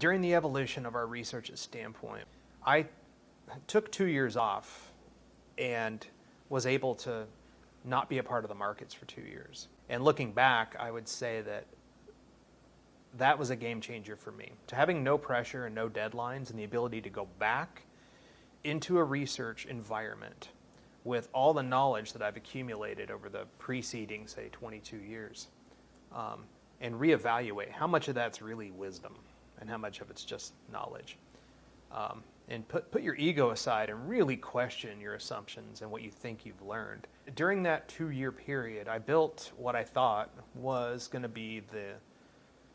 During the evolution of our research at Standpoint, I took 2 years off and was able to not be a part of the markets for 2 years. And looking back, I would say that that was a game changer for me. To having no pressure and no deadlines and the ability to go back into a research environment with all the knowledge that I've accumulated over the preceding, say, 22 years, and reevaluate how much of that's really wisdom and how much of it's just knowledge. And put your ego aside and really question your assumptions and what you think you've learned. During that 2-year period, I built what I thought was going to be the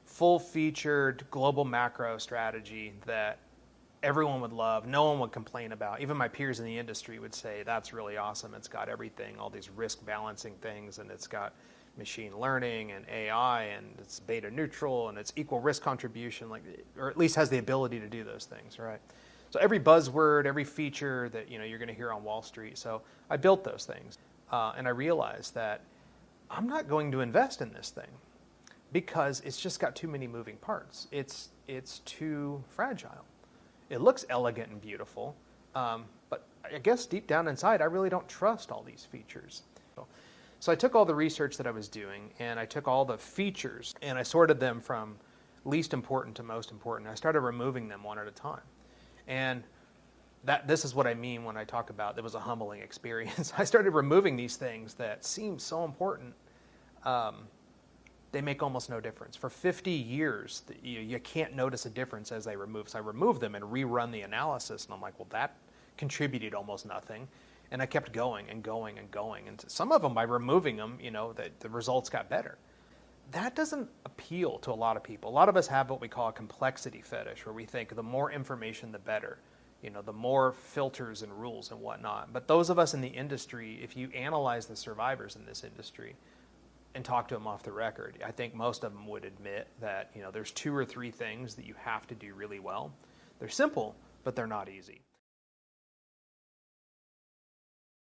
full-featured global macro strategy that everyone would love, no one would complain about. Even my peers in the industry would say, that's really awesome. It's got everything, all these risk balancing things, and it's got machine learning and AI, and it's beta neutral, and it's equal risk contribution, or at least has the ability to do those things, right? So every buzzword, every feature that you're going to hear on Wall Street. So I built those things, and I realized that I'm not going to invest in this thing because it's just got too many moving parts. It's too fragile. It looks elegant and beautiful, but I guess deep down inside, I really don't trust all these features. So I took all the research that I was doing, and I took all the features, and I sorted them from least important to most important. I started removing them one at a time. And this is what I mean when I talk about it was a humbling experience. I started removing these things that seem so important. They make almost no difference. For 50 years, you can't notice a difference as they remove. So I removed them and rerun the analysis, and I'm like, well, that contributed almost nothing. And I kept going and going and going. And some of them, by removing them, the results got better. That doesn't appeal to a lot of people. A lot of us have what we call a complexity fetish, where we think the more information, the better. The more filters and rules and whatnot. But those of us in the industry, if you analyze the survivors in this industry and talk to them off the record, I think most of them would admit that there's 2 or 3 things that you have to do really well. They're simple, but they're not easy.